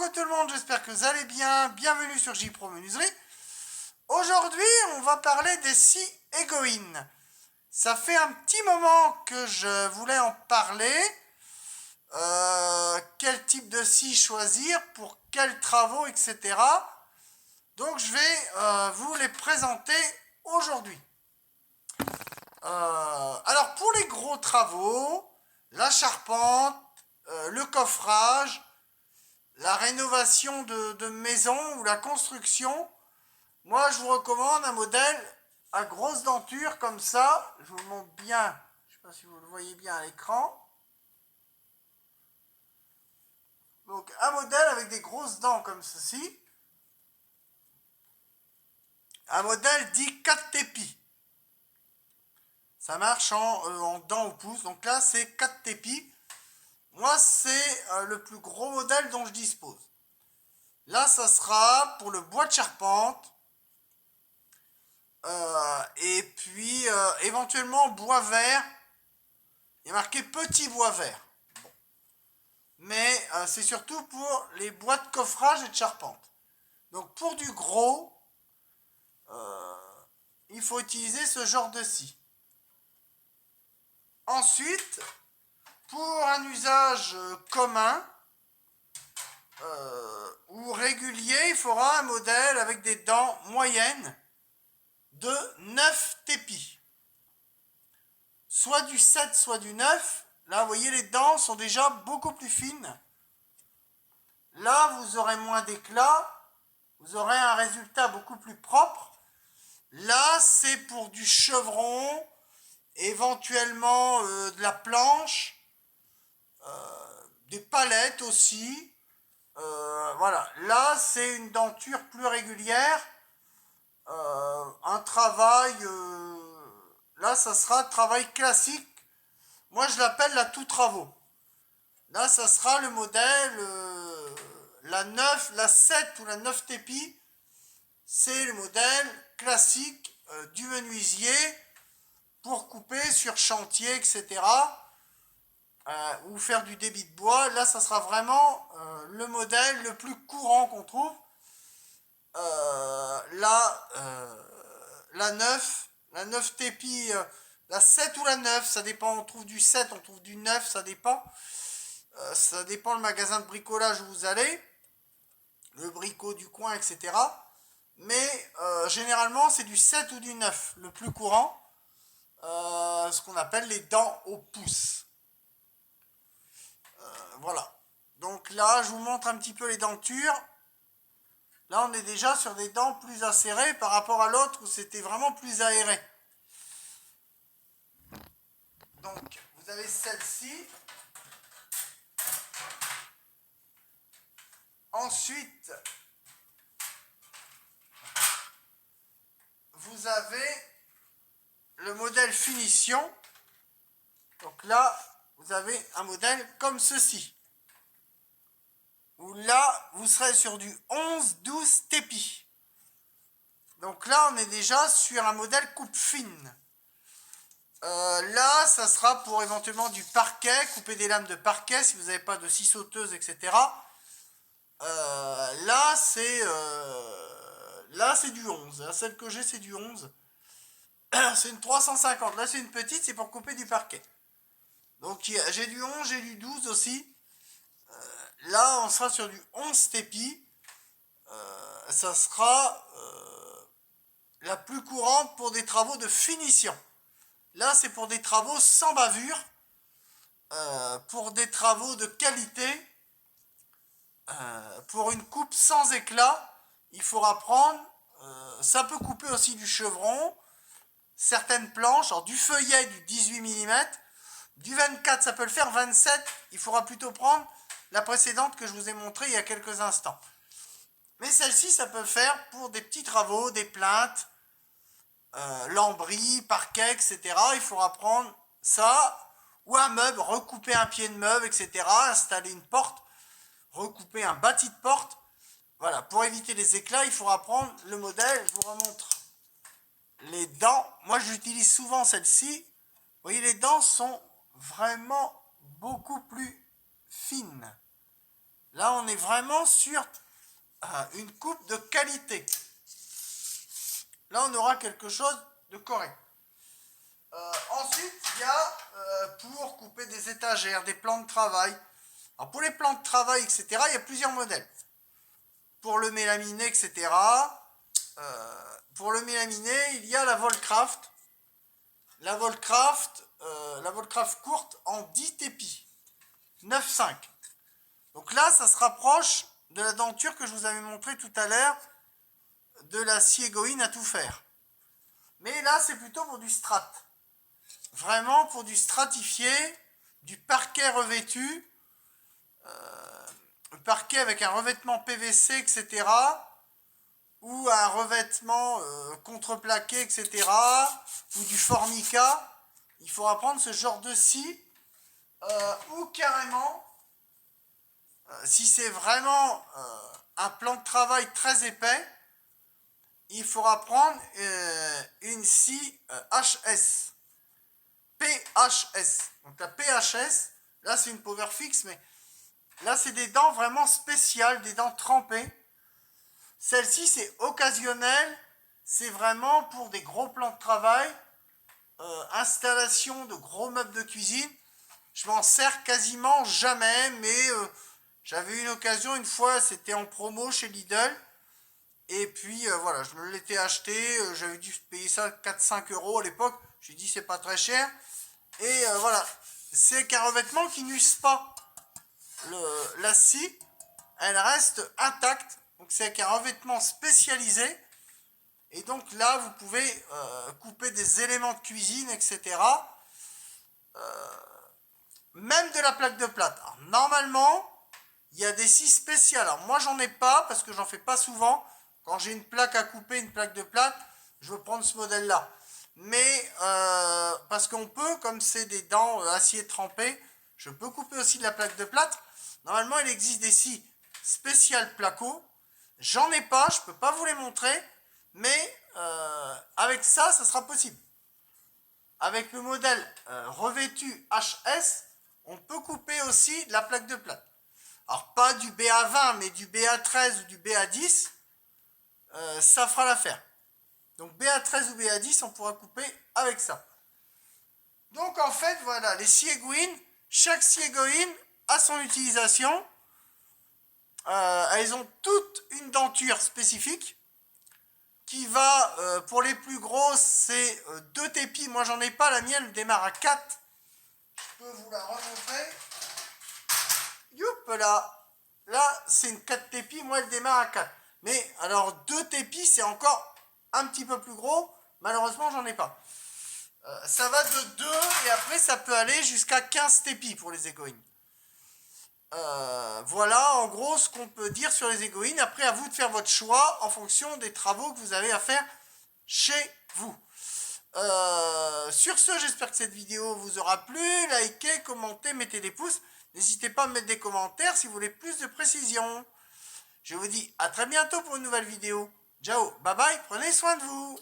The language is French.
Coucou tout le monde, j'espère que vous allez bien. Bienvenue sur J-Pro Menuiserie. Aujourd'hui, on va parler des scies Egoin. Ça fait un petit moment que je voulais en parler. Quel type de scie choisir, pour quels travaux, etc. Donc je vais vous les présenter aujourd'hui. Alors pour les gros travaux, la charpente, le coffrage, la rénovation de maison ou la construction, moi je vous recommande un modèle à grosse denture comme ça. Je vous le montre bien, je ne sais pas si vous le voyez bien à l'écran. Donc un modèle avec des grosses dents comme ceci. Un modèle dit 4 tépis. Ça marche en dents au pouce. Donc là c'est 4 tépis. Moi c'est le plus gros modèle dont je dispose. Là ça sera pour le bois de charpente. Et puis éventuellement bois vert. Il y a marqué petit bois vert. Bon. Mais c'est surtout pour les bois de coffrage et de charpente. Donc pour du gros, il faut utiliser ce genre de scie. Ensuite, pour un usage commun ou régulier, il faudra un modèle avec des dents moyennes de 9 tépis. Soit du 7, soit du 9. Là, vous voyez, les dents sont déjà beaucoup plus fines. Là, vous aurez moins d'éclat. Vous aurez un résultat beaucoup plus propre. Là, c'est pour du chevron, éventuellement de la planche, des palettes aussi. Voilà, là, c'est une denture plus régulière. Un travail... là, ça sera travail classique. Moi, je l'appelle la tout travaux. Là, ça sera le modèle, la 9, la 7 ou la 9 tépis. C'est le modèle classique du menuisier pour couper sur chantier, etc. Ou faire du débit de bois. Là, ça sera vraiment le modèle le plus courant qu'on trouve. La 9 tépis, la 7 ou la 9, ça dépend, on trouve du 7, on trouve du 9, ça dépend. Ça dépend le magasin de bricolage où vous allez, le bricot du coin, etc. Mais généralement, c'est du 7 ou du 9, le plus courant. Ce qu'on appelle les dents au pouce. Voilà. Donc là, je vous montre un petit peu les dentures. Là, on est déjà sur des dents plus acérées par rapport à l'autre où c'était vraiment plus aéré. Donc, vous avez celle-ci. Ensuite, vous avez le modèle finition. Donc là, vous avez un modèle comme ceci. Où là, vous serez sur du 11-12 tépis. Donc là, on est déjà sur un modèle coupe fine. Là, ça sera pour éventuellement du parquet, couper des lames de parquet si vous n'avez pas de scie sauteuse, etc. Là, c'est du 11. Là, celle que j'ai, c'est du 11. C'est une 350. Là, c'est une petite, c'est pour couper du parquet. Donc, j'ai du 11, j'ai du 12 aussi. Là, on sera sur du 11 tépis. Ça sera la plus courante pour des travaux de finition. Là, c'est pour des travaux sans bavure, pour des travaux de qualité, pour une coupe sans éclat. Il faudra prendre, ça peut couper aussi du chevron, certaines planches, alors du feuillet du 18 mm, du 24 ça peut le faire, 27 il faudra plutôt prendre la précédente que je vous ai montrée il y a quelques instants. Mais celle-ci, ça peut faire pour des petits travaux, des plinthes, lambris, parquet, etc. Il faudra prendre ça, ou un meuble, recouper un pied de meuble, etc. Installer une porte, recouper un bâti de porte. Voilà, pour éviter les éclats, il faudra prendre le modèle. Je vous remontre les dents. Moi, j'utilise souvent celle-ci. Vous voyez, les dents sont vraiment beaucoup plus fines. Là, on est vraiment sur une coupe de qualité. Là, on aura quelque chose de correct. Ensuite, il y a pour couper des étagères, des plans de travail. Alors, pour les plans de travail, etc., il y a plusieurs modèles. Pour le mélaminé, etc., pour le mélaminé, il y a la Volcraft. La Volcraft courte en 10 tépis. 9,5. Donc là, ça se rapproche de la denture que je vous avais montré tout à l'heure de la Siegoine à tout faire. Mais là, c'est plutôt pour du strat. Vraiment pour du stratifié, du parquet revêtu, parquet avec un revêtement PVC, etc. Ou un revêtement contreplaqué, etc. Ou du formica. Il faudra prendre ce genre de scie. Ou carrément, si c'est vraiment un plan de travail très épais, il faudra prendre une scie HS. PHS. Donc la PHS, là c'est une power fix, mais là c'est des dents vraiment spéciales, des dents trempées. Celle-ci c'est occasionnel, c'est vraiment pour des gros plans de travail, installation de gros meubles de cuisine. Je m'en sers quasiment jamais, mais j'avais eu une occasion une fois, c'était en promo chez Lidl. Et puis voilà, je me l'étais acheté, j'avais dû payer ça 4-5 euros à l'époque. J'ai dit c'est pas très cher. Et voilà, c'est qu'un revêtement qui n'use pas la scie, elle reste intacte. Donc c'est qu'un revêtement spécialisé. Et donc là, vous pouvez couper des éléments de cuisine, etc. Même de la plaque de plâtre. Alors, normalement, il y a des scies spéciales. Alors moi, j'en ai pas parce que j'en fais pas souvent. Quand j'ai une plaque à couper, une plaque de plâtre, je veux prendre ce modèle-là. Mais parce qu'on peut, comme c'est des dents acier trempées, je peux couper aussi de la plaque de plâtre. Normalement, il existe des scies spéciales placo. J'en ai pas, je peux pas vous les montrer, mais avec ça, ça sera possible. Avec le modèle revêtu HS, on peut couper aussi de la plaque de plâtre. Alors pas du BA20, mais du BA13 ou du BA10, ça fera l'affaire. Donc BA13 ou BA10, on pourra couper avec ça. Donc en fait, voilà, les Siegoine, chaque Siegoine a son utilisation. Elles ont toutes une denture spécifique qui va, pour les plus grosses, c'est 2 tépis. Moi, j'en ai pas, la mienne elle démarre à 4. Je peux vous la remontrer. Youp, là. Là, c'est une 4 tépis, moi, elle démarre à 4. Mais alors, 2 tépis, c'est encore un petit peu plus gros. Malheureusement, j'en ai pas. Ça va de 2 et après, ça peut aller jusqu'à 15 tépis pour les égoïnes. Voilà en gros ce qu'on peut dire sur les égoïnes. Après, à vous de faire votre choix en fonction des travaux que vous avez à faire chez vous. Sur ce, j'espère que cette vidéo vous aura plu. Likez, commentez, mettez des pouces. N'hésitez pas à mettre des commentaires si vous voulez plus de précision. Je vous dis à très bientôt pour une nouvelle vidéo. Ciao, bye bye, prenez soin de vous.